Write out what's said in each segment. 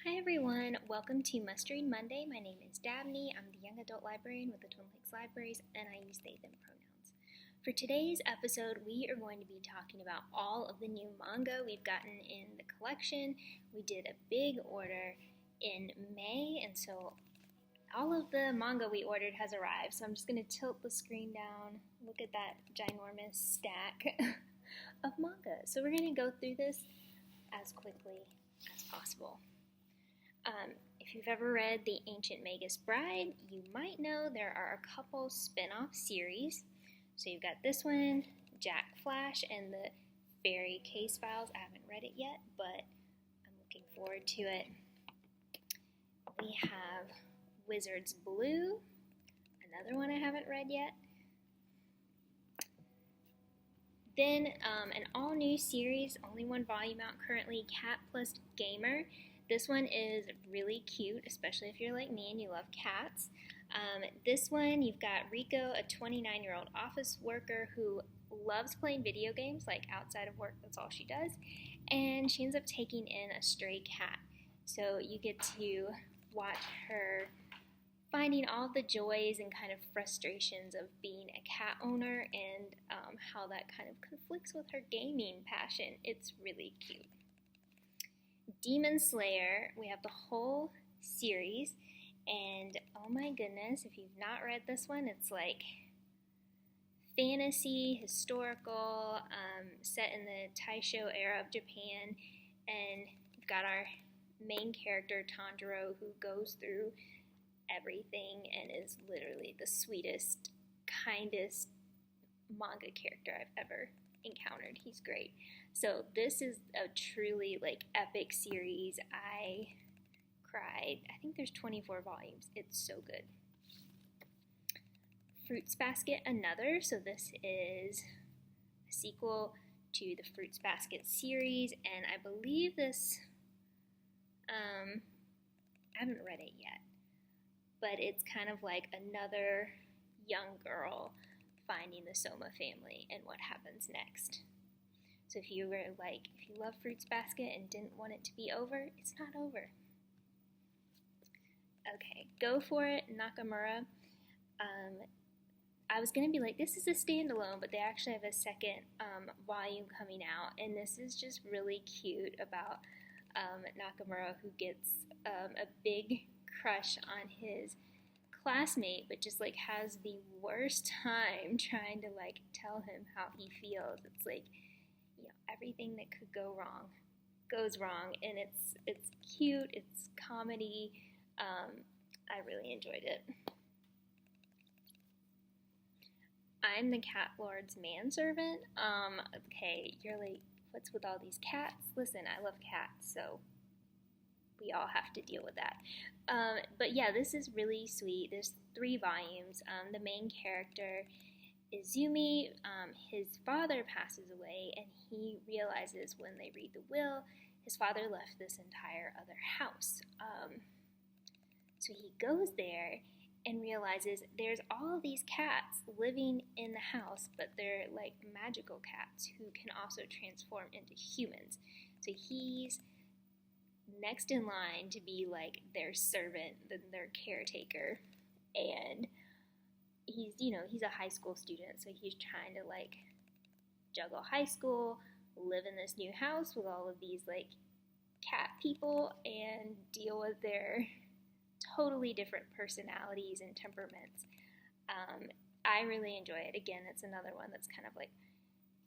Hi everyone, welcome to Must Read Monday. My name is Dabney. I'm the young adult librarian with the Twin Lakes Libraries, and I use they, them pronouns. For today's episode, we are going to be talking about all of the new manga we've gotten in the collection. We did a big order in May, and so all of the manga we ordered has arrived. So I'm just going to tilt the screen down, look at that ginormous stack of manga. So we're going to go through this as quickly as possible. If you've ever read The Ancient Magus Bride, you might know there are a couple spin-off series. So you've got this one, Jack Flash, and the Faerie Case Files. I haven't read it yet, but I'm looking forward to it. We have Wizards Blue, another one I haven't read yet. Then an all-new series, only one volume out currently, Cat Plus Gamer. This one is really cute, especially if you're like me and you love cats. This one, you've got Rico, a 29-year-old office worker who loves playing video games, like outside of work, that's all she does. And she ends up taking in a stray cat. So you get to watch her finding all the joys and kind of frustrations of being a cat owner and how that kind of conflicts with her gaming passion. It's really cute. Demon Slayer, we have the whole series, and oh my goodness, if you've not read this one, it's like fantasy, historical, set in the Taisho era of Japan, and we've got our main character, Tanjiro, who goes through everything and is literally the sweetest, kindest manga character I've ever encountered. He's great. So this is a truly like epic series. I cried. I think there's 24 volumes. It's so good. Fruits Basket, another. So this is a sequel to the Fruits Basket series, and I believe this I haven't read it yet, but it's kind of like another young girl finding the Soma family and what happens next. So if you love Fruits Basket and didn't want it to be over, it's not over. Okay, go for it, Nakamura. I was going to be like, this is a standalone, but they actually have a second volume coming out, and this is just really cute about Nakamura, who gets a big crush on his classmate, but just like has the worst time trying to like tell him how he feels. It's like, you know, everything that could go wrong goes wrong, and it's cute, it's comedy. I really enjoyed it. I'm the Cat Lords Manservant. Okay, you're like, what's with all these cats? Listen, I love cats, so we all have to deal with that. But yeah, this is really sweet. There's 3 volumes. The main character is Izumi. His father passes away, and he realizes when they read the will, his father left this entire other house. So he goes there and realizes there's all these cats living in the house, but they're like magical cats who can also transform into humans. So he's next in line to be like their servant, their caretaker, and he's a high school student, so he's trying to like juggle high school, live in this new house with all of these like cat people, and deal with their totally different personalities and temperaments. I really enjoy it. Again, it's another one that's kind of like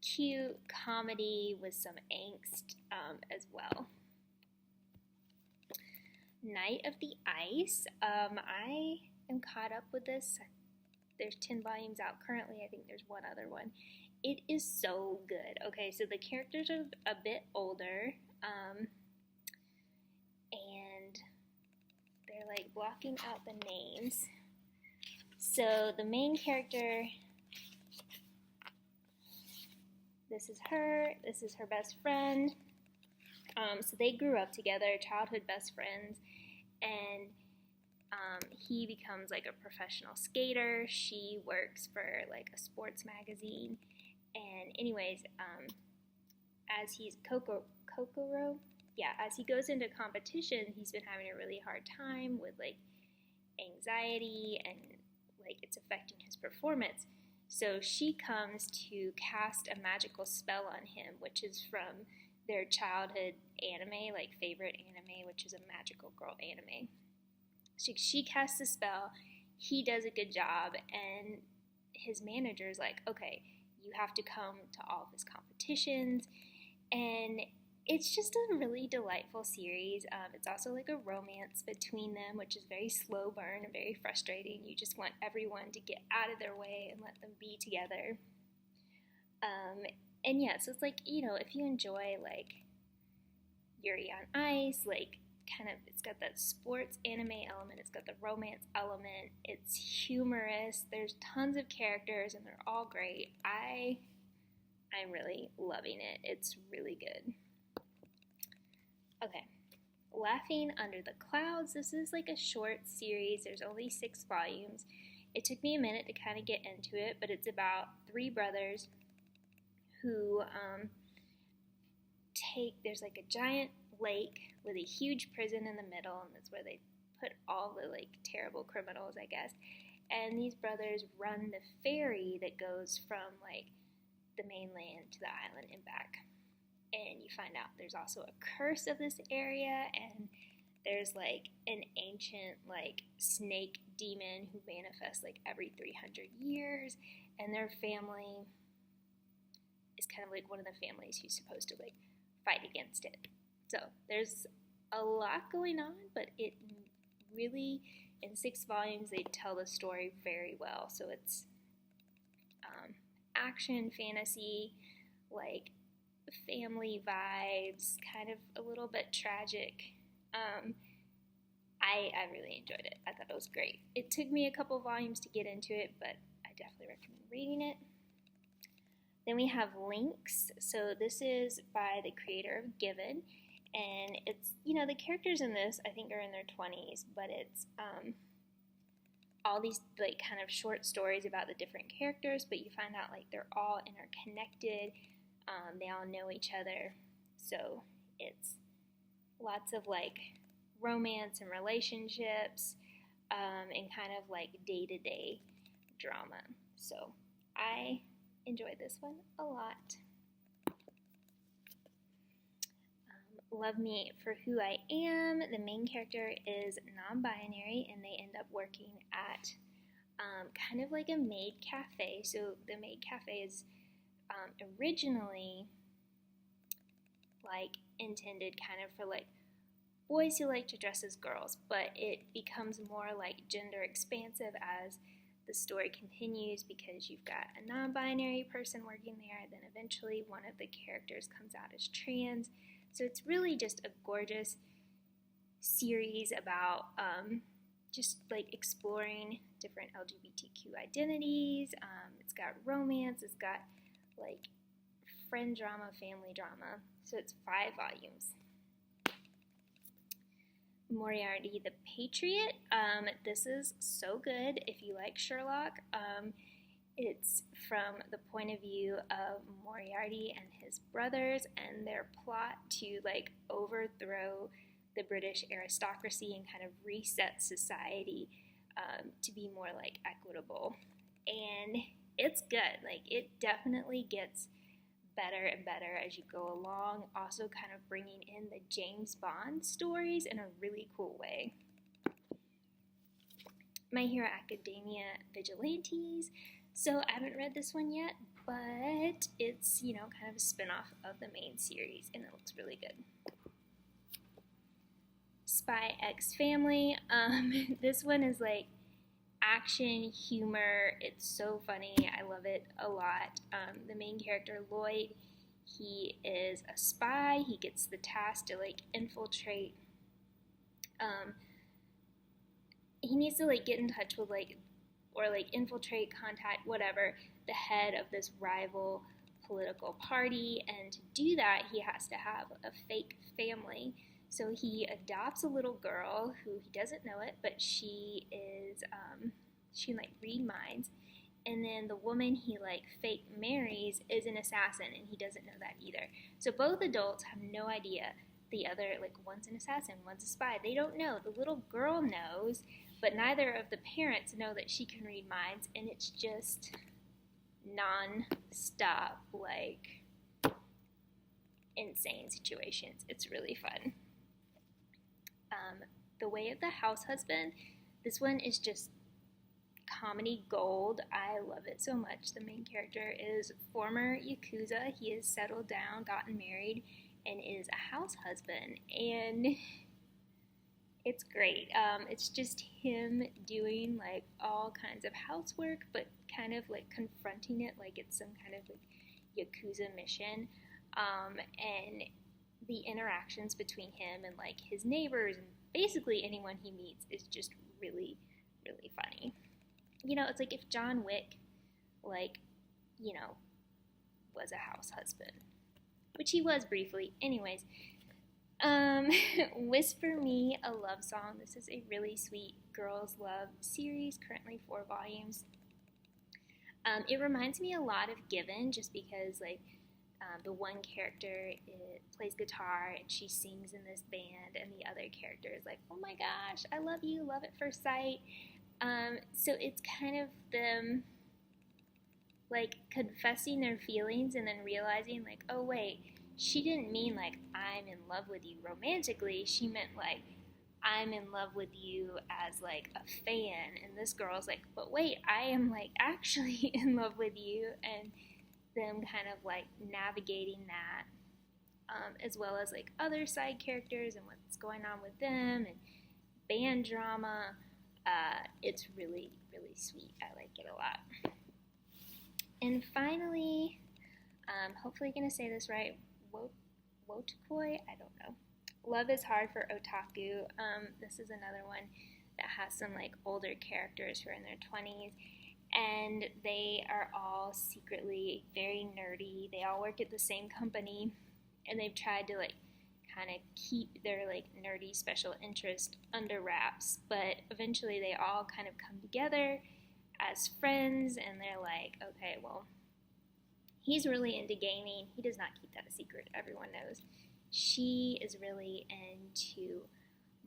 cute comedy with some angst as well. Night of the Ice. I am caught up with this. There's 10 volumes out currently. I think there's one other one. It is so good. Okay, so the characters are a bit older, and they're like blocking out the names. So the main character, this is her best friend. So they grew up together, childhood best friends, and he becomes like a professional skater. She works for like a sports magazine, and anyways, as he's Kokoro, yeah, as he goes into competition, he's been having a really hard time with like anxiety and like it's affecting his performance. So she comes to cast a magical spell on him, which is from their childhood anime, like favorite anime, which is a magical girl anime. So she casts a spell, he does a good job, and his manager's like, okay, you have to come to all of his competitions. And it's just a really delightful series. It's also like a romance between them, which is very slow burn and very frustrating. You just want everyone to get out of their way and let them be together. And yeah, so it's like, you know, if you enjoy like Yuri on Ice, like kind of, it's got that sports anime element, it's got the romance element, it's humorous, there's tons of characters and they're all great. I'm really loving it. It's really good. Okay, Laughing Under the Clouds. This is like a short series. There's only 6 volumes. It took me a minute to kind of get into it, but it's about 3 brothers who there's like a giant lake with a huge prison in the middle, and that's where they put all the like terrible criminals, I guess. And these brothers run the ferry that goes from like the mainland to the island and back. And you find out there's also a curse of this area, and there's like an ancient like snake demon who manifests like every 300 years, and their family is kind of like one of the families who's supposed to like fight against it. So there's a lot going on, but it really, in 6 volumes, they tell the story very well. So it's action, fantasy, like family vibes, kind of a little bit tragic. I really enjoyed it. I thought it was great. It took me a couple volumes to get into it, but I definitely recommend reading it. Then we have Lynx. So this is by the creator of Given, and it's, you know, the characters in this I think are in their 20s, but it's all these like kind of short stories about the different characters, but you find out like they're all interconnected. They all know each other, so it's lots of like romance and relationships, and kind of like day-to-day drama. So I enjoyed this one a lot. Love Me for Who I Am. The main character is non-binary, and they end up working at kind of like a maid cafe. So the maid cafe is originally like intended kind of for like boys who like to dress as girls, but it becomes more like gender expansive as the story continues, because you've got a non-binary person working there, then eventually one of the characters comes out as trans. So it's really just a gorgeous series about just like exploring different LGBTQ identities. It's got romance, it's got like friend drama, family drama. So it's 5 volumes. Moriarty the Patriot. This is so good if you like Sherlock. It's from the point of view of Moriarty and his brothers and their plot to like overthrow the British aristocracy and kind of reset society to be more like equitable. And it's good. Like it definitely gets better and better as you go along, also kind of bringing in the James Bond stories in a really cool way. My Hero Academia Vigilantes. So I haven't read this one yet, but it's, you know, kind of a spin-off of the main series, and it looks really good. Spy X Family. This one is like action, humor. It's so funny. I love it a lot. The main character, Lloyd, he is a spy. He gets the task to like infiltrate. He needs to like get in touch with like, or like infiltrate, contact, whatever, the head of this rival political party. And to do that, he has to have a fake family. So he adopts a little girl who he doesn't know it, but she is, she can like read minds. And then the woman he like fake marries is an assassin, and he doesn't know that either. So both adults have no idea the other, like, one's an assassin, one's a spy. They don't know. The little girl knows, but neither of the parents know that she can read minds, and it's just non-stop, like, insane situations. It's really fun. The Way of the Househusband, this one is just comedy gold. I love it so much. The main character is former Yakuza. He has settled down, gotten married, and is a house husband, and it's great. It's just him doing like all kinds of housework, but kind of like confronting it like it's some kind of like Yakuza mission, and the interactions between him and like his neighbors and basically anyone he meets is just really, really funny. You know, it's like if John Wick, like, you know, was a house husband, which he was briefly. Anyways, Whisper Me, a Love Song. This is a really sweet girls' love series, currently 4 volumes. It reminds me a lot of Given, just because, like, the one character plays guitar and she sings in this band, and the other character is like, oh my gosh, I love you, love at first sight. So it's kind of them, like, confessing their feelings and then realizing, like, oh wait, she didn't mean, like, I'm in love with you romantically. She meant, like, I'm in love with you as, like, a fan. And this girl's like, but wait, I am, like, actually in love with you. And them kind of, like, navigating that, as well as, like, other side characters and what's going on with them and band drama. It's really, really sweet. I like it a lot. And finally, hopefully I'm going to say this right, Wotakoi, I don't know. Love is Hard for Otaku. This is another one that has some like older characters who are in their 20s, and they are all secretly very nerdy. They all work at the same company, and they've tried to like kind of keep their like nerdy special interest under wraps, but eventually they all kind of come together as friends, and they're like, okay, well, he's really into gaming. He does not keep that a secret. Everyone knows. She is really into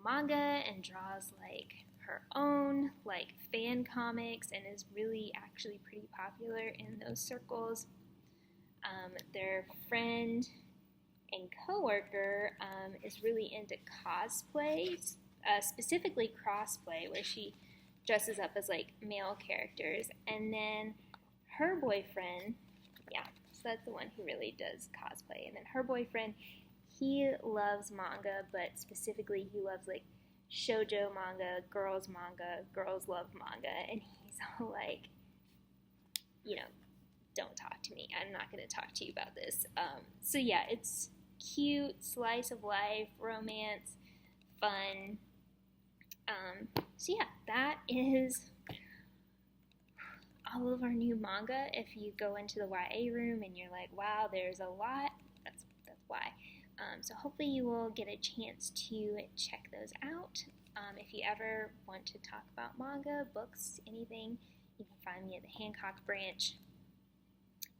manga and draws like her own like fan comics and is really actually pretty popular in those circles. Their friend and coworker is really into cosplays, specifically crossplay, where she dresses up as like male characters, and then her boyfriend, yeah, so that's the one who really does cosplay, and then her boyfriend, he loves manga, but specifically he loves like shoujo manga, girls love manga, and he's all like, you know, don't talk to me, I'm not going to talk to you about this. So yeah, it's cute, slice of life, romance, fun. So yeah, that is all of our new manga. If you go into the YA room and you're like, wow, there's a lot, that's why. So hopefully you will get a chance to check those out. If you ever want to talk about manga, books, anything, you can find me at the Hancock branch.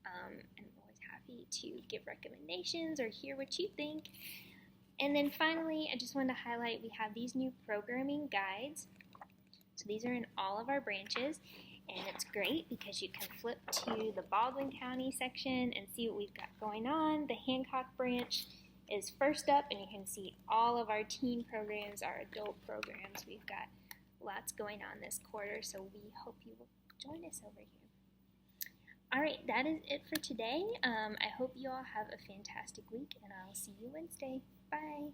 I'm always happy to give recommendations or hear what you think. And then finally, I just wanted to highlight we have these new programming guides. So these are in all of our branches, and it's great because you can flip to the Baldwin County section and see what we've got going on. The Hancock branch is first up, and you can see all of our teen programs, our adult programs. We've got lots going on this quarter, so we hope you will join us over here. Alright, that is it for today. I hope you all have a fantastic week, and I'll see you Wednesday. Bye!